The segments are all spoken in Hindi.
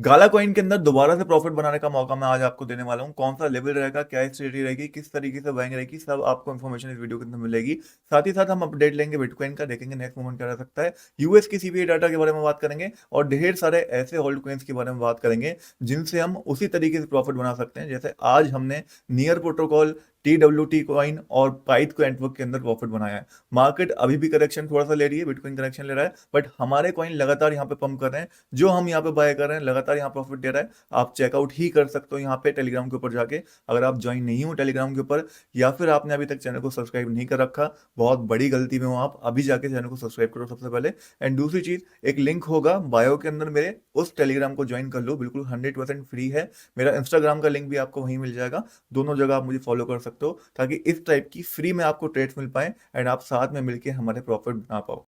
गाला कॉइन के अंदर दोबारा से प्रॉफिट बनाने का मौका मैं आज आपको देने वाला हूँ। कौन सा लेवल रहेगा, क्या स्ट्रेटजी रहेगी, किस तरीके से बाइंग रहेगी, सब आपको इन्फॉर्मेशन इस वीडियो के अंदर मिलेगी। साथ ही साथ हम अपडेट लेंगे बिटकॉइन का, देखेंगे नेक्स्ट मूवमेंट क्या रह सकता है। यूएस की सीपीआई डाटा के बारे में बात करेंगे और ढेर सारे ऐसे होल्ड कॉइन्स के बारे में बात करेंगे जिनसे हम उसी तरीके से प्रॉफिट बना सकते हैं जैसे आज हमने नियर प्रोटोकॉल, TWT कॉइन और पाइथ को नेटवर्क के अंदर प्रॉफिट बनाया है। मार्केट अभी भी करेक्शन थोड़ा सा ले रही है, बिटकॉइन करेक्शन ले रहा है, बट हमारे कॉइन लगातार यहाँ पे पंप कर रहे हैं। जो हम यहाँ पे बाय कर रहे हैं लगातार यहाँ प्रॉफिट दे रहा है। आप चेकआउट ही कर सकते हो यहाँ पे टेलीग्राम के ऊपर जाके। अगर आप ज्वाइन नहीं हो टेलीग्राम के ऊपर या फिर आपने अभी तक चैनल को सब्सक्राइब नहीं कर रखा, बहुत बड़ी गलती में हो आप। अभी जाके चैनल को सब्सक्राइब करो सबसे पहले। एंड दूसरी चीज, एक लिंक होगा बायो के अंदर मेरे, उस टेलीग्राम को ज्वाइन कर लो, बिल्कुल 100% फ्री है। मेरा इंस्टाग्राम का लिंक भी आपको वहीं मिल जाएगा। दोनों जगह आप मुझे फॉलो कर सकते हो ताकि इस टाइप की फ्री में आपको ट्रेड्स मिल पाए एंड आप साथ में मिलकर हमारे प्रॉफिट बना पाओ।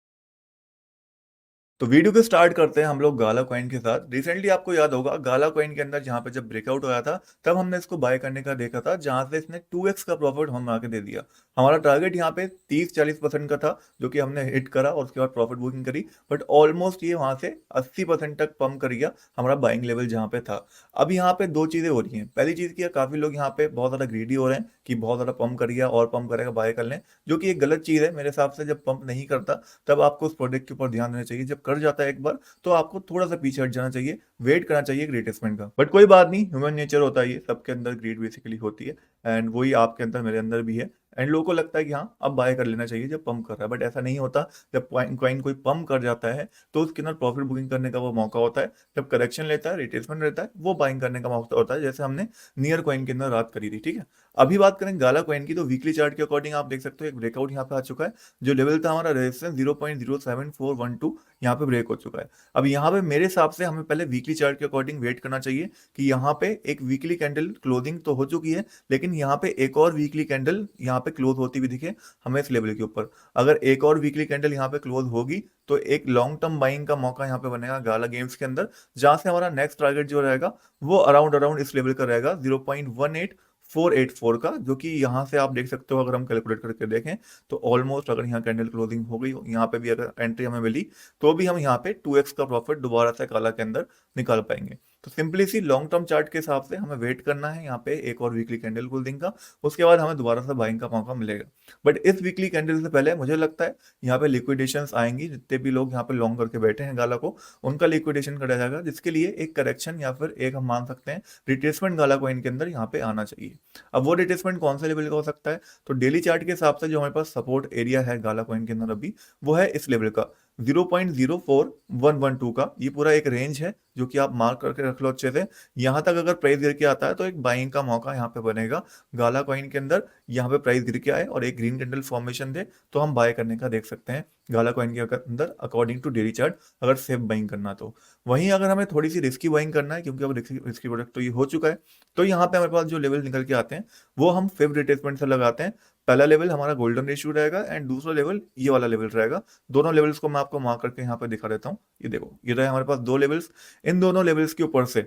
तो वीडियो को स्टार्ट करते हैं हम लोग गाला कॉइन के साथ। रिसेंटली आपको याद होगा गाला कॉइन के अंदर जहां पे जब ब्रेकआउट होया था तब हमने इसको बाय करने का देखा था, जहां से इसने 2x का प्रॉफिट हम आके दे दिया। हमारा टारगेट यहाँ पे 30-40% का था जो कि हमने हिट करा और उसके बाद प्रॉफिट बुकिंग करी, बट ऑलमोस्ट ये वहां से 80% तक पंप कर गया हमारा बाइंग लेवल जहां पे था। अब यहाँ पे दो चीजें हो रही हैं। पहली चीज की, काफी लोग यहाँ पे बहुत ज्यादा ग्रीडी हो रहे हैं कि बहुत ज्यादा पंप कर गया और पंप करेगा बाय कर लें, जो कि एक गलत चीज है मेरे हिसाब से। जब पंप नहीं करता तब आपको उस प्रोडक्ट के ऊपर ध्यान देना चाहिए। जब कर जाता है एक बार तो आपको थोड़ा सा पीछे हट जाना चाहिए, वेट करना चाहिए ग्रेटेस्टमेंट का। बट कोई बात नहीं, ह्यूमन नेचर होता है, ये सबके अंदर ग्रीड बेसिकली होती है एंड वही आपके अंदर मेरे अंदर भी है। एंड लोगों को लगता है कि हाँ अब बाय कर लेना चाहिए जब पंप कर रहा है, बट ऐसा नहीं होता। जब कॉइन कोई पंप कर जाता है तो उसके अंदर प्रॉफिट बुकिंग करने का वो मौका होता है। जब करेक्शन लेता है, रिट्रेसमेंट रहता है, वो बाइंग करने का मौका होता है, जैसे हमने नियर कॉइन के अंदर रात करी थी। ठीक है, अभी बात करें गाला कॉइन की, तो वीकली चार्ट के अकॉर्डिंग आप देख सकते हो एक ब्रेकआउट यहाँ पे आ चुका है। जो लेवल था हमारा रेजिस्टेंस 0.07412, यहाँ पे ब्रेक हो चुका है। अब यहाँ पे मेरे हिसाब से हमें पहले वीकली चार्ट के अकॉर्डिंग वेट करना चाहिए कि यहाँ पे एक वीकली कैंडल क्लोजिंग तो हो चुकी है, लेकिन यहाँ पे एक और वीकली कैंडल यहाँ पे क्लोज होती हुई दिखे हमें इस लेवल के ऊपर। अगर एक और वीकली कैंडल यहाँ पे क्लोज होगी तो एक लॉन्ग टर्म बाइंग का मौका यहाँ पे बनेगा गाला गेम्स के अंदर, जहां से हमारा नेक्स्ट टारगेट जो रहेगा वो अराउंड अराउंड इस लेवल का रहेगा 0.18484 का, जो कि यहाँ से आप देख सकते हो। अगर हम कैलकुलेट करके देखें तो ऑलमोस्ट, अगर यहाँ कैंडल क्लोजिंग हो गई, यहाँ पे भी अगर एंट्री हमें मिली तो भी हम यहाँ पे 2x का प्रॉफिट दोबारा से काला के अंदर निकाल पाएंगे। तो सिंपली सी लॉन्ग टर्म चार्ट के हिसाब से हमें वेट करना है यहाँ पे एक और वीकली कैंडल क्लोजिंग का, उसके बाद हमें दोबारा से बाइंग का मौका मिलेगा। बट इस वीकली कैंडल से पहले मुझे लगता है यहाँ पे लिक्विडेशंस आएंगी। जितने भी लोग यहाँ पे लॉन्ग करके बैठे हैं गाला को, उनका लिक्विडेशन करा जाएगा, जिसके लिए एक करेक्शन या फिर एक हम मान सकते हैं रिट्रेसमेंट गाला कॉइन के अंदर यहाँ पे आना चाहिए। अब वो रिट्रेसमेंट कौन से लेवल का हो सकता है, तो डेली चार्ट के हिसाब से जो हमारे पास सपोर्ट एरिया है गाला कॉइन के अंदर अभी, वो है इस लेवल का 0.04112 का। ये पूरा एक रेंज है जो कि आप मार्क करके रख लो अच्छे से। यहाँ तक अगर प्राइस गिर के आता है तो एक बाइंग का मौका यहाँ पे बनेगा गाला कॉइन के अंदर। यहाँ पे प्राइस गिर के आए और एक ग्रीन कैंडल फॉर्मेशन दे तो हम बाय करने का देख सकते हैं गाला कॉइन के अंदर अकॉर्डिंग टू डेली चार्ट, अगर सेफ बाइंग करना तो। वहीं अगर हमें थोड़ी सी रिस्की बाइंग करना है, क्योंकि अब रिस्की प्रोडक्ट तो ये हो चुका है, तो यहाँ पे हमारे पास जो लेवल निकल के आते हैं वो हम फेव रिट्रेसमेंट से लगाते हैं। पहला लेवल हमारा गोल्डन रेशियो रहेगा एंड दूसरा लेवल ये वाला लेवल रहेगा। दोनों लेवल्स को मैं आपको मार्क करके यहाँ पे दिखा देता हूँ। ये देखो, ये रहे हमारे पास दो लेवल्स। इन दोनों लेवल्स के ऊपर से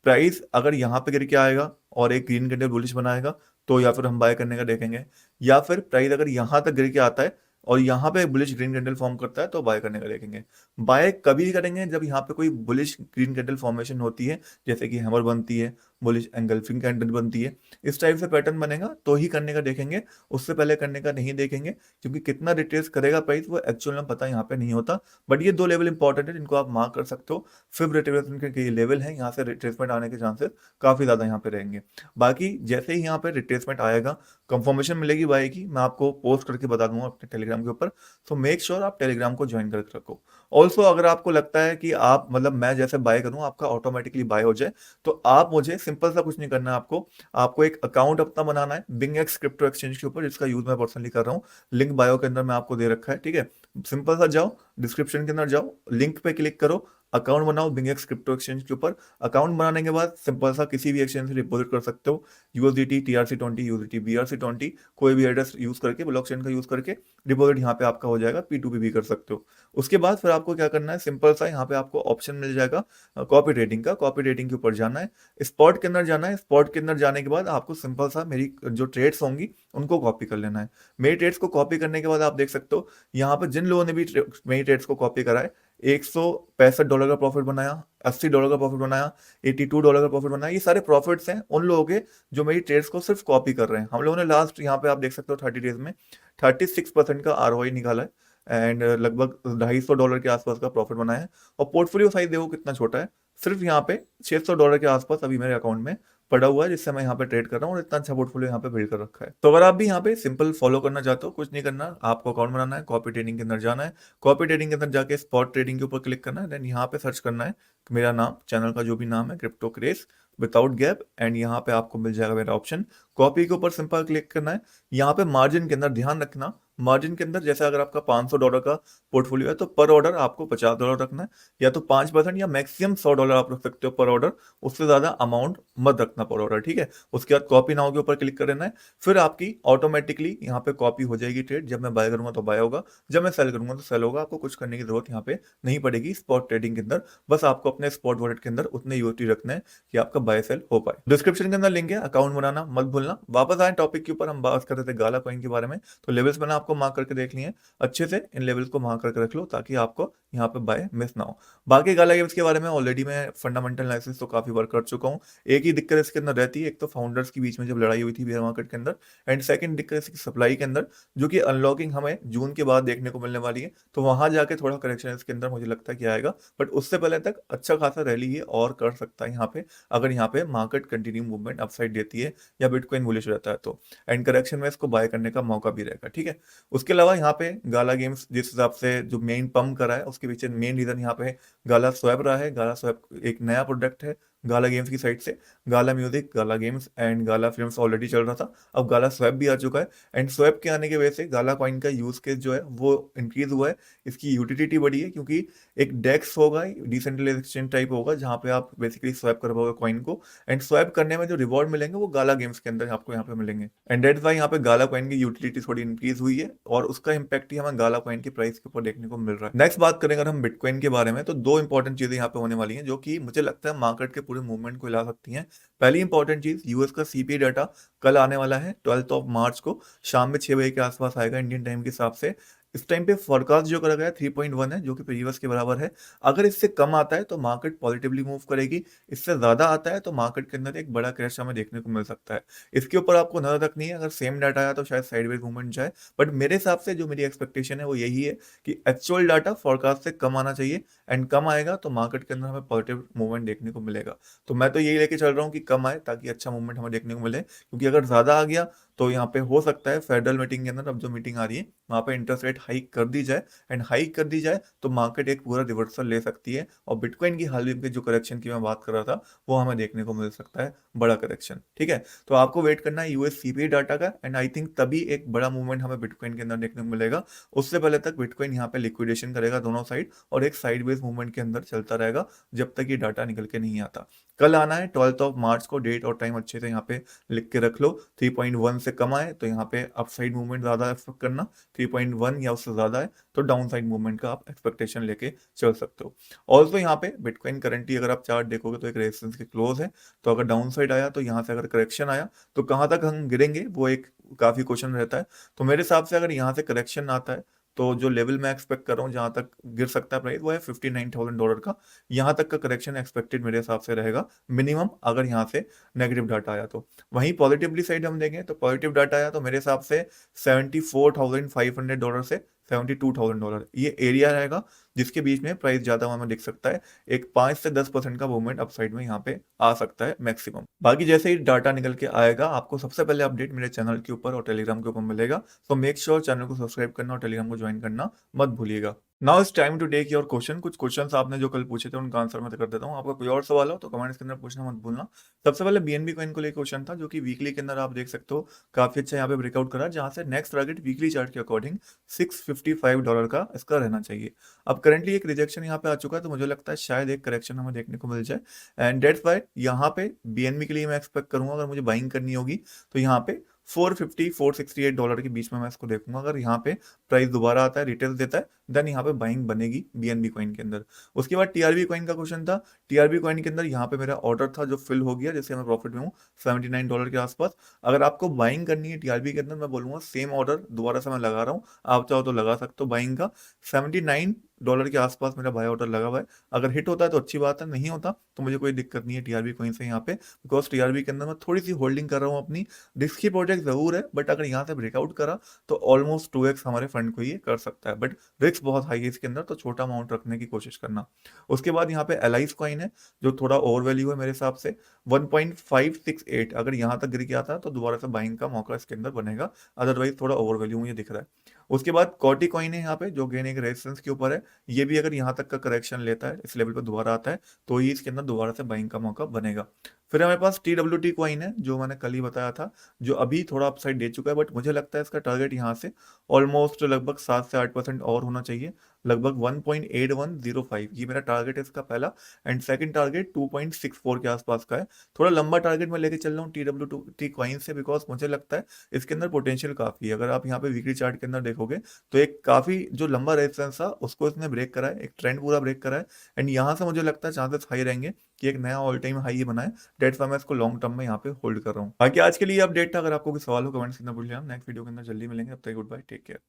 प्राइस अगर यहाँ पे गिर के आएगा और एक ग्रीन कैंडल बुलिश बनाएगा तो या फिर हम बाय करने का देखेंगे, या फिर प्राइस अगर यहाँ तक गिर के आता है और यहाँ पे बुलिश ग्रीन कैंडल फॉर्म करता है तो बाय करने का देखेंगे। बाय कभी करेंगे जब यहाँ पे कोई बुलिश ग्रीन कैंडल फॉर्मेशन होती है, जैसे कि हैमर बनती है, बुलिश एंगल्फिंग कैंडल बनती है, इस टाइप से पैटर्न बनेगा तो ही करने का देखेंगे। उससे पहले करने का नहीं देखेंगे, क्योंकि कितना रिट्रेस करेगा प्राइस वो एक्चुअल में पता यहाँ पे नहीं होता। बट ये दो लेवल इंपॉर्टेंट है जिनको आप मार्क कर सकते हो। फिर रिट्रेसमेंट के ये लेवल है, यहाँ से रिट्रेसमेंट आने के चांसेस काफी ज्यादा यहाँ पे रहेंगे। बाकी जैसे ही यहाँ पे रिट्रेसमेंट आएगा, कंफर्मेशन मिलेगी बाय की, मैं आपको पोस्ट करके बता दूंगा अपने टेलीग्राम के ऊपर। तो मेक श्योर आप टेलीग्राम को ज्वाइन करके रखो। ऑल्सो अगर आपको लगता है कि आप मतलब मैं जैसे बाय करूँ आपका ऑटोमेटिकली बाय हो जाए, तो आप मुझे सिंपल सा कुछ नहीं करना है आपको। आपको एक अकाउंट अपना बनाना है बिंगएक्स क्रिप्टो एक्सचेंज के ऊपर, जिसका यूज मैं पर्सनली कर रहा हूँ। लिंक बायो के अंदर मैं आपको दे रखा है। ठीक है, सिंपल सा जाओ, डिस्क्रिप्शन के अंदर जाओ, लिंक पे क्लिक करो, अकाउंट बनाओ बिंगएक्स क्रिप्टो एक्सचेंज के ऊपर। अकाउंट बनाने के बाद सिंपल सा किसी भी एक्सचेंज से डिपॉजिट कर सकते हो। यूएसडीटी, TRC20, यूएसडीटी, BRC20, कोई भी एड्रेस यूज करके, ब्लॉकचेन का यूज करके डिपॉजिट यहाँ पे आपका हो जाएगा। P2P भी कर सकते हो। उसके बाद फिर आपको क्या करना है, सिंपल सा यहाँ पे आपको ऑप्शन मिल जाएगा कॉपी ट्रेडिंग का। कॉपी ट्रेडिंग के ऊपर जाना है, स्पॉट के अंदर जाना है। स्पॉट के अंदर जाने के बाद आपको सिंपल सा मेरी जो ट्रेड्स होंगी उनको कॉपी कर लेना है। मेरी ट्रेड्स को कॉपी करने के बाद आप देख सकते हो यहाँ पे जिन लोगों ने भी मेरी ट्रेड्स को कॉपी करा है, $165 का प्रॉफिट बनाया, $80 का प्रॉफिट बनाया, $82 का प्रॉफिट बनाया। ये सारे प्रॉफिट्स हैं उन लोगों के जो मेरी ट्रेड्स को सिर्फ कॉपी कर रहे हैं। हम लोगों ने लास्ट यहाँ पे आप देख सकते हो 30 डेज में 36% का आरओआई निकाला है एंड लगभग $250 के आसपास का प्रॉफिट बनाया है। और पोर्टफोलियो साइज देखो कितना छोटा है, सिर्फ यहाँ पे $600 के आसपास अभी मेरे अकाउंट में पड़ा हुआ है, जिससे मैं यहाँ पे ट्रेड कर रहा हूँ और इतना अच्छा पोर्टफोलियो यहाँ पे बिल्ड कर रखा है। तो अगर आप भी यहाँ पे सिंपल फॉलो करना चाहते हो, कुछ नहीं करना, आपको अकाउंट बनाना है, कॉपी ट्रेडिंग के अंदर जाना है, कॉपी ट्रेडिंग के अंदर जाके स्पॉट ट्रेडिंग के ऊपर क्लिक करना है, देन यहाँ पे सर्च करना है मेरा नाम, चैनल का जो भी नाम है, crypto craze without gap, and यहाँ पे आपको मिल जाएगा मेरा ऑप्शन। कॉपी के ऊपर सिंपल क्लिक करना है। यहाँ पे मार्जिन के अंदर ध्यान रखना, मार्जिन के अंदर जैसे अगर आपका $500 का पोर्टफोलियो है तो पर ऑर्डर आपको $50 रखना है, या तो 5% या मैक्सिमम $100 आप रख सकते हो पर ऑर्डर, उससे ज्यादा अमाउंट मत रखना पर ऑर्डर, ठीक है। उसके बाद कॉपी नाउ के ऊपर क्लिक कर देना है, फिर आपकी ऑटोमेटिकली यहाँ पे कॉपी हो जाएगी ट्रेड। जब मैं बाय करूंगा तो बाय होगा, जब मैं सेल करूंगा तो सेल होगा। आपको कुछ करने की जरूरत यहाँ पे नहीं पड़ेगी स्पॉट ट्रेडिंग के अंदर, बस आपको अपने स्पॉट वॉलेट के अंदर उतने यूएसडी रखने हैं कि आपका बाय सेल हो पाए। डिस्क्रिप्शन के अंदर लिंक है, अकाउंट बनाना मत भूलना। वापस आए टॉपिक के ऊपर, हम बात कर रहे थे गाला कॉइन के बारे में। तो लेवल्स मैंने आपको मार्क करके देख लिए हैं, अच्छे से इन लेवल्स को मार्क करके रख लो ताकि आपको यहाँ पे बाय मिस ना हो। बाकी गाला गेम्स के बारे में ऑलरेडी मैं फंडामेंटल एनालिसिस तो काफी बार कर चुका हूँ। एक ही दिक्कत इसके अंदर रहती है, एक तो फाउंडर्स के बीच में जब लड़ाई हुई थी बेयर मार्केट के अंदर, एंड सेकंड दिक्कत इसकी सप्लाई के अंदर, जो कि अनलॉकिंग हमें जून के बाद देखने को मिलने वाली है। तो वहां जाके थोड़ा करेक्शन इसके अंदर मुझे लगता है कि आएगा, बट उससे पहले तक अच्छा खासा रैली ये और कर सकता है यहाँ पे, अगर यहाँ पे मार्केट कंटिन्यू मूवमेंट अपसाइड देती है या बिटकॉइन बुलिश रहता है तो, एंड करेक्शन में इसको बाय करने का मौका भी रहेगा, ठीक है। उसके अलावा यहाँ पे गाला गेम्स जिस हिसाब से जो मेन पंप करा है उसके पीछे मेन रीजन यहाँ पे गाला स्वैप रहा है। गाला स्वैप एक नया प्रोडक्ट है गाला गेम्स की साइड से। Gala music, gala games and gala films already चल रहा था, अब गाला स्वैप भी आ चुका है, एंड स्वैप के आने की वजह से गाला कॉइन का यूज केस जो है वो इंक्रीज हुआ है, इसकी यूटिलिटी बढ़ी है, क्योंकि एक डेक्स होगा, डिसेंट्रलाइज एक्सचेंज टाइप होगा, जहाँ पे आप बेसिकली स्वैप कर पाओगे कॉइन को, एंड स्वैप करने में जो रिवॉर्ड मिलेंगे वो गाला गेम्स के अंदर आपको यहाँ पे मिलेंगे, एंड डेट्स वाई यहाँ पे गाला कॉइन की यूटिलिटी थोड़ी इंक्रीज हुई है, और उसका इंपैक्ट ही हमें गाला कॉइन की प्राइस के ऊपर देखने को मिल रहा है। नेक्स्ट बात करें अगर हम बिटकॉइन के बारे में, तो दो इंपॉर्टेंट चीजें यहाँ पे होने वाली हैं जो कि मुझे लगता है मार्केट के पूरे मूवमेंट को हिला सकती हैं। पहली इंपॉर्टेंट चीज, यूएस का सीपीआई डाटा कल आने वाला है 12 मार्च को, शाम में 6 बजे के आसपास आएगा इंडियन टाइम के हिसाब से। इस टाइम पे फोरकास्ट जो करा गया 3.1 है, जो कि प्रीवियस के बराबर है। अगर इससे कम आता है तो मार्केट पॉजिटिवली मूव करेगी, इससे ज्यादा आता है तो मार्केट के अंदर एक बड़ा क्रैश हमें देखने को मिल सकता है। इसके ऊपर आपको नजर रखनी है, अगर सेम डाटा आया तो शायद साइडवेज मूवमेंट जाए, बट मेरे हिसाब से जो मेरी एक्सपेक्टेशन है वो यही है कि एक्चुअल डाटा फोरकास्ट से कम आना चाहिए, एंड कम आएगा तो मार्केट के अंदर हमें पॉजिटिव मूवमेंट देखने को मिलेगा। तो मैं तो यही लेके चल रहा हूँ कि कम आए ताकि अच्छा मूवमेंट हमें देखने को मिले, क्योंकि अगर ज्यादा आ गया तो यहाँ पे हो सकता है फेडरल मीटिंग के अंदर अब जो मीटिंग आ रही है वहां पे इंटरेस्ट रेट हाइक कर दी जाए, एंड हाइक कर दी जाए तो मार्केट एक पूरा रिवर्सल ले सकती है, और बिटकॉइन की हाल ही में जो करेक्शन की मैं बात कर रहा था वो हमें देखने को मिल सकता है, बड़ा करेक्शन, ठीक है। तो आपको वेट करना है यूएस सीपीआई डाटा का, एंड आई थिंक तभी एक बड़ा मूवमेंट हमें बिटकॉइन के अंदर देखने को मिलेगा। उससे पहले तक बिटकॉइन यहाँ पे लिक्विडेशन करेगा दोनों साइड, और एक साइडवेज मूवमेंट के अंदर चलता रहेगा जब तक ये डाटा निकल के नहीं आता। कल आना है 12 मार्च को, डेट और टाइम अच्छे से यहाँ पे लिख के रख लो। 3.1 से कम आए तो यहाँ पे अपसाइड मूवमेंट ज्यादा एक्सपेक्ट करना, 3.1 या उससे ज्यादा है तो डाउन साइड मूवमेंट का आप एक्सपेक्टेशन लेके चल सकते हो। ऑल्सो यहाँ पे बिटकॉइन करंटली अगर आप चार्ट देखोगे तो एक रेजिस्टेंस के क्लोज है, तो अगर डाउन साइड आया तो यहाँ से अगर करेक्शन आया तो कहाँ तक हम गिरेंगे वो एक काफी क्वेश्चन रहता है। तो मेरे हिसाब से अगर यहाँ से करेक्शन आता है तो जो लेवल मैं एक्सपेक्ट कर रहा हूँ जहां तक गिर सकता है प्राइस वो है $59,000 का। यहाँ तक का करेक्शन एक्सपेक्टेड मेरे हिसाब से रहेगा मिनिमम, अगर यहाँ से नेगेटिव डाटा आया तो। वहीं पॉजिटिवली साइड हम देखें तो पॉजिटिव डाटा आया तो मेरे हिसाब से $74,500 से $72,000 ये एरिया रहेगा, जिसके बीच में प्राइस ज्यादा हमें दिख सकता है। एक 5 से 10% का मूवमेंट अपसाइड में यहाँ पे आ सकता है मैक्सिमम। बाकी जैसे ही डाटा निकल के आएगा आपको सबसे पहले अपडेट मेरे चैनल के ऊपर और टेलीग्राम के ऊपर मिलेगा, तो मेक श्योर चैनल को सब्सक्राइब करना और टेलीग्राम को ज्वाइन करना मत भूलिएगा। Now it's time to take your question. कुछ क्वेश्चंस आपने जो कल पूछे थे उनका आंसर मैं कर देता हूँ। आपका कोई और सवाल हो तो कमेंट्स के अंदर पूछना मत भूलना। सबसे पहले बीएनबी कॉइन को लेकर क्वेश्चन था, जो कि वीकली के अंदर आप देख सकते हो काफी अच्छा यहाँ पे ब्रेकआउट करा, जहां से नेक्स्ट टारगेट वीकली चार्ट के अकॉर्डिंग $655 का इसका रहना चाहिए। अब करंटली एक रिजेक्शन यहाँ पे आ चुका है, तो मुझे लगता है शायद एक करेक्शन हमें देखने को मिल जाए, एंड डेट्स वाई यहाँ पे बीएनबी के लिए मैं एक्सपेक्ट करूंगा अगर मुझे बाइंग करनी होगी तो यहाँ पे $450 $468 के बीच में मैं इसको देखूंगा। अगर यहाँ पे प्राइस दोबारा आता है, रिटेल देता है, देन यहाँ पे बाइंग बनेगी बीएनबी कॉइन के अंदर। उसके बाद टीआरबी कॉइन का क्वेश्चन था। टीआरबी कॉइन के अंदर यहाँ पे मेरा ऑर्डर था जो फिल हो गया, जैसे मैं प्रॉफिट में हूँ $79 के आसपास। अगर आपको बाइंग करनी है टीआरबी के अंदर, मैं बोलूंगा सेम ऑर्डर दोबारा से मैं लगा रहा हूँ, आप चाहो तो लगा सकते हो बाइंग का। 79 $1 के आसपास मेरा बाय ऑर्डर लगा हुआ है। अगर हिट होता है तो अच्छी बात है, नहीं होता तो मुझे कोई दिक्कत नहीं है टीआरबी कॉइन से यहाँ पे, बिकॉज टीआरबी के अंदर मैं थोड़ी सी होल्डिंग कर रहा हूँ अपनी। रिस्की प्रोजेक्ट जरूर है, बट अगर यहाँ से ब्रेकआउट करा तो ऑलमोस्ट 2x हमारे फंड को ये कर सकता है, बट रिस्क बहुत हाई है इसके अंदर, तो छोटा अमाउंट रखने की कोशिश करना। उसके बाद यहाँ पे एलाइस कॉइन है, जो थोड़ा ओवर वैल्यू है मेरे हिसाब से। 1.568 अगर यहाँ तक गिर गया था तो दोबारा से बाइंग का मौका इसके अंदर बनेगा, अदरवाइज थोड़ा ओवर वैल्यू मुझे दिख रहा है। उसके बाद कॉटी कॉइन है यहाँ पे, जो गेन एक रेजिस्टेंस के ऊपर है। ये भी अगर यहाँ तक का करेक्शन लेता है, इस लेवल पर दोबारा आता है, तो ही इसके अंदर दोबारा से बाइंग का मौका बनेगा। फिर हमारे पास TWT कॉइन है, जो मैंने कल ही बताया था, जो अभी थोड़ा अपसाइड दे चुका है, बट मुझे लगता है इसका टारगेट यहाँ से ऑलमोस्ट लगभग 7 से 8% और होना चाहिए, लगभग 1.8105, ये मेरा टारगेट है इसका पहला। एंड सेकंड टारगेट 2.64 के आसपास का है। थोड़ा लंबा टारगेट मैं लेके चल रहा हूँ TWT कॉइन से, बिकॉज मुझे लगता है इसके अंदर पोटेंशियल काफी है। अगर आप यहाँ पे वीकली चार्ट के अंदर देखोगे तो एक काफी जो लंबा रेजिस्टेंस था उसको इसने ब्रेक करा है, एक ट्रेंड पूरा ब्रेक करा है। एंड यहाँ से मुझे लगता है चांसेस हाई रहेंगे कि एक नया ऑल टाइम हाई बनाए। डेट्स मैं इसको लॉन्ग टर्म में यहाँ पे होल्ड कर रहा हूँ। बाकी आज के लिए अपडेट था, अगर आपको कोई सवाल हो कमेंट्स करना भूल जाए। नेक्स्ट वीडियो के अंदर जल्दी मिलेंगे, तब तक गुड बाय, टेक केयर।